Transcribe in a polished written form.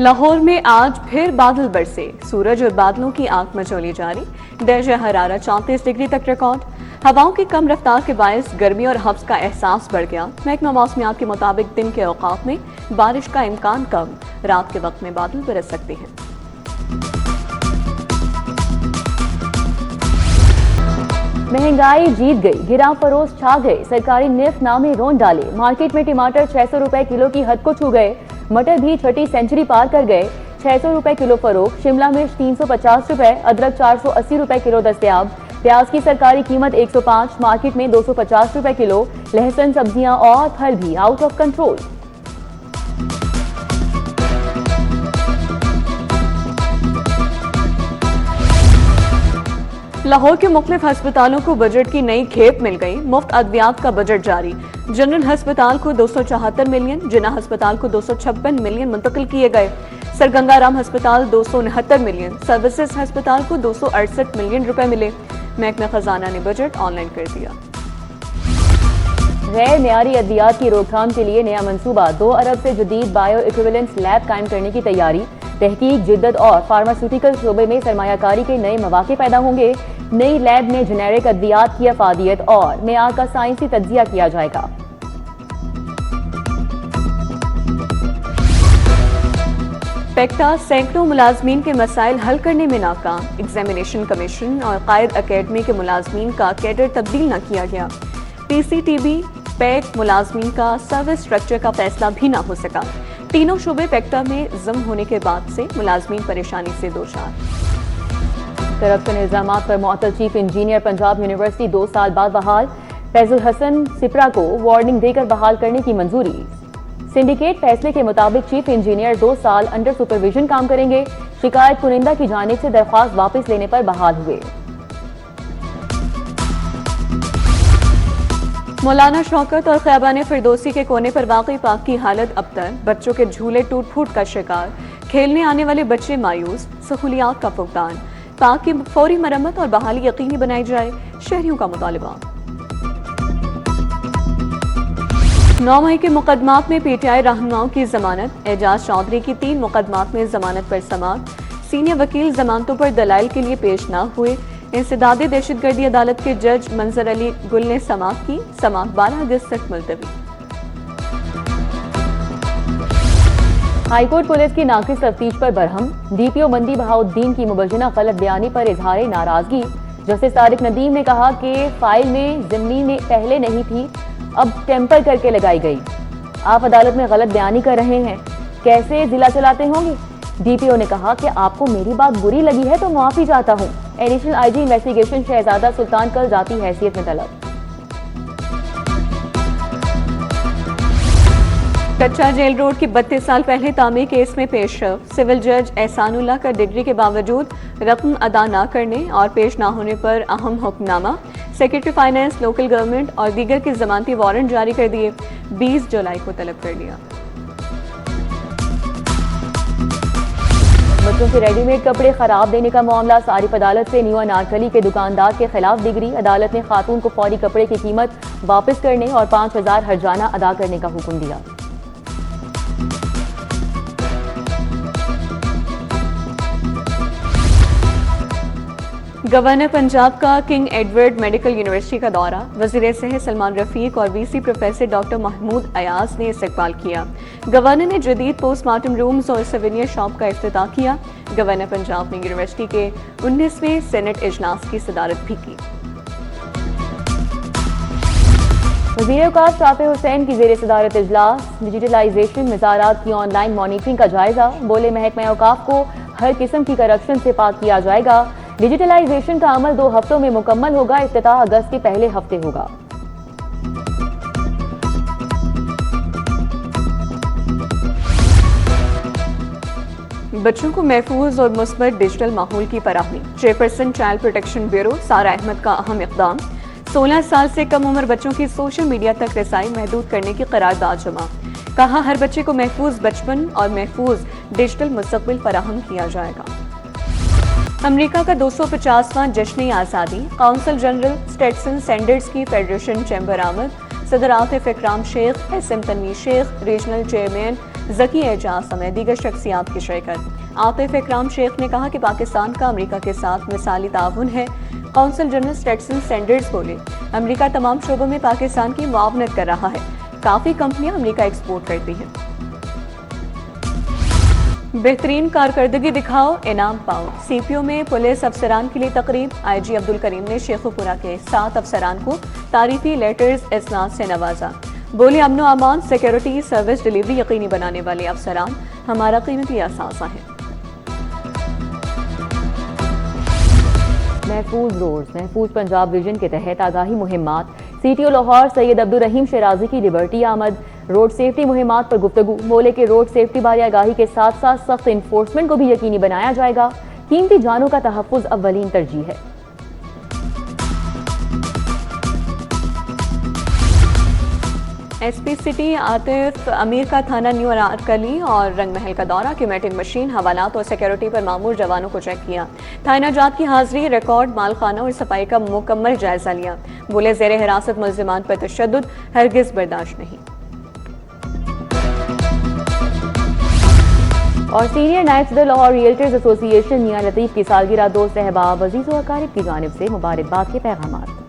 लाहौर में आज फिर बादल बरसे, सूरज और बादलों की आंख मचोली जारी। दर्जा हरारत 34 डिग्री तक रिकॉर्ड। हवाओं की कम रफ्तार के बायस गर्मी और हब्स का एहसास बढ़ गया। महकमा मौसमियात के मुताबिक दिन के औकात में बारिश का इम्कान कम, रात के वक्त में बादल बरस सकते हैं। महंगाई जीत गई, गिरा फरोश छा गए, सरकारी निर्फ नामे रोन डाले। मार्केट में टमाटर 600 रुपए किलो की हद को छू गए, मटर भी छठी सेंचुरी पार कर गए। 600 रुपए किलो फरोख, शिमला मिर्च 350 रुपए, अदरक 480 रुपए किलो दस्तयाब। प्याज की सरकारी कीमत 105, मार्केट में 250 रुपए किलो। लहसुन, सब्जियां और फल भी आउट ऑफ कंट्रोल। लाहौर के मुख्तलिफ अस्पतालों को बजट की नई खेप मिल गई। मुफ्त अद्वियात का बजट जारी। जनरल अस्पताल को 274 मिलियन, जिना अस्पताल को 256 मिलियन मुंतकिल किए गए। सर गंगाराम अस्पताल 269 मिलियन, सर्विसेज अस्पताल को 268 मिलियन रुपए मिले। महकमा खजाना ने बजट ऑनलाइन कर दिया। गैर मियारी अद्वियात की रोकथाम के लिए नया मंसूबा, 2 अरब से जदीद बायो इक्विवेलेंस लैब कायम करने की तैयारी। तहकीक, जिद्दत और फार्मास्यूटिकल शोबे में सरमायाकारी के नए मौके पैदा होंगे। नई लैब में जेनेरिक अद्वियात की अफादियत और मेयार का साइंसी तज्जिया किया जाएगा। पेक्टा सैकड़ों मुलाजमीन के मसाइल हल करने में नाकाम। एग्जामिनेशन कमीशन और कायद अकेडमी के मुलाजमीन का कैडर तब्दील न किया गया। पीसीटीबी पैक मुलाजमीन का सर्विस स्ट्रक्चर का फैसला भी न हो सका। तीनों शोबे पेक्टा में जम होने के बाद से मुलाजमीन परेशानी से दोचार। करप्शन इल्जामात पर मुअत्तल चीफ इंजीनियर पंजाब यूनिवर्सिटी 2 साल बाद बहाल। फैजुल हसन सिपरा को वार्निंग देकर बहाल करने की मंजूरी। सिंडिकेट फैसले के मुताबिक चीफ इंजीनियर 2 साल अंडर सुपरविजन काम करेंगे। शिकायत कुनिंदा की जानिब से दरख्वास्त वापस लेने पर बहाल हुए। मौलाना शौकत और ख्याबान फिरदौसी के कोने पर वाकई पाक की हालत अबतर। बच्चों के झूले टूट फूट का शिकार, खेलने आने वाले बच्चे मायूस। सहूलियात का फुकदान, पाक की फौरी मरम्मत और बहाली यकीनी बनाई जाए, शहरियों का मुतालबा। 9 मई के मुकदमात में पीटीआई रहनुमाओं की जमानत। एजाज चौधरी की 3 मुकदमात में जमानत पर समाअत। सीनियर वकील जमानतों पर दलाइल के लिए पेश न हुए। इंसदादी दहशतगर्दी अदालत के जज मंजर अली गुल ने समाअत की। समाअत 12 अगस्त तक मुलतवी। हाईकोर्ट पुलिस की नाकिस तफ्तीश पर बरहम। डीपीओ मंदी बहाउद्दीन की मुबज्जना गलत बयानी पर इजहार नाराजगी। जस्टिस तारिक नदीम ने कहा कि फाइल में ज़िम्नी में पहले नहीं थी, अब टेम्पर करके लगाई गई। आप अदालत में गलत बयानी कर रहे हैं, कैसे जिला चलाते होंगे? डीपीओ ने कहा कि आपको मेरी बात बुरी लगी है तो माफी चाहता हूं। एडिशनल आईजी इन्वेस्टिगेशन शहजादा सुल्तान कल जाती हैसियत में तलब। कच्चा जेल रोड की 32 साल पहले तामीर केस में पेश सिविल जज एहसानुल्लाह का डिग्री के बावजूद रकम अदा न करने और पेश न होने पर अहम hukamnama. Secretary finance, local government और दीगर के जमानती वारंट जारी कर दिए। 20 जुलाई को तलब कर दिया। बच्चों के रेडीमेड कपड़े खराब देने का मामला। सारिफ अदालत से न्यू अनारकली के दुकानदार के खिलाफ डिग्री। अदालत ने खातून को फौरी कपड़े की कीमत वापस करने और 5000 हर्जाना अदा करने का हुक्म दिया। गवर्नर पंजाब का किंग एडवर्ड मेडिकल यूनिवर्सिटी का दौरा। वज़ीर सेहत सलमान रफीक और VC professor doctor Mahmood Ayaz ने इस्तकबाल किया। गवर्नर ने जदीद पोस्टमार्टम रूम्स और सवेनियर शॉप का इफ्तिताह किया। गवर्नर पंजाब ने यूनिवर्सिटी के 19वें सेनेट इजलास की सदारत भी की। वज़ीर औक़ाफ़ शाफ़ी हुसैन की ज़ेर सदारत इजलास। डिजिटलाइजेशन मज़ारात की ऑनलाइन मॉनिटरिंग का जायजा। बोले महकमा औक़ाफ़ को हर किस्म की करप्शन से पाक किया जाएगा। डिजिटलाइजेशन का अमल 2 हफ्तों में मुकम्मल होगा। इफ्तिताह अगस्त के पहले हफ्ते होगा। बच्चों को महफूज और मुस्बत डिजिटल माहौल की फराहमी। चेयरपर्सन चाइल्ड प्रोटेक्शन ब्यूरो सारा अहमद का अहम इक़दाम। 16 साल से कम उम्र बच्चों की सोशल मीडिया तक रसाई महदूद करने की करारदाद जमा। कहा हर बच्चे को महफूज बचपन और महफूज डिजिटल मुस्तक़बिल फराहम किया जाएगा। अमेरिका का 250वां जश्न आज़ादी। काउंसिल जनरल स्टेटसन सैंडर्स की फेडरेशन चैम्बर आमद। सदर Atif Ikram Sheikh, SM Tanveer Sheikh, regional chairman Zaki Ejaz समेत दीगर शख्सियात की शिरकत। आतिफ इकराम शेख ने कहा कि पाकिस्तान का अमेरिका के साथ मिसाली ताउन है। कौंसल जनरल स्टेटसन सैंडर्स बोले, अमेरिका तमाम शोबों में पाकिस्तान की मुआवनत कर रहा है। काफ़ी कंपनियां अमेरिका एक्सपोर्ट करती हैं। बेहतरीन कारकर्दगी दिखाओ, इनाम पाओ। सीपीओ में पुलिस अफसरान के लिए तकरीब। आईजी अब्दुल करीम ने शेखुपुरा के 7 अफसरान को तारीफी लेटर्स इसनाद से नवाजा। बोले, अमनो अमान, सिक्योरिटी, सर्विस डिलीवरी यकीनी बनाने वाले अफसरान हमारा कीमती असासा है। महफूज रोड्स, महफूज पंजाब विजन के तहत आगाही मुहिमात। सीटीओ लाहौर सैयद अब्दुल रहीम शराजी की लिबर्टी आमद। रोड सेफ्टी मुहिमात पर गुफ्तगू। बोले कि रोड सेफ्टी बारे आगाही के साथ साथ सख्त इन्फोर्समेंट को भी यकीनी बनाया जाएगा। कीमती जानों का तहफ़्फ़ुज़ अव्वलीन तरजीह है। एसपी सिटी आतिफ अमीर का थाना न्यू अनारकली और रंगमहल का दौरा। क्यूमेटिक मशीन, हवालात और सिक्योरिटी पर मामूर जवानों को चेक किया। थाना जात की हाजिरी, रिकॉर्ड, मालखाना और सफाई का मुकम्मल जायजा लिया। बोले, ज़ेर हिरासत मुल्ज़िमान पर तशद्दुद हरगिज़ बर्दाश्त नहीं। और सीनियर नायब सदर लाहौर रियल्टर्स एसोसिएशन मियां लतीफ की सालगिरह 2 सहबाब, अजीज़ व अकारिब की जानिब से मुबारकबाद के पैगाम।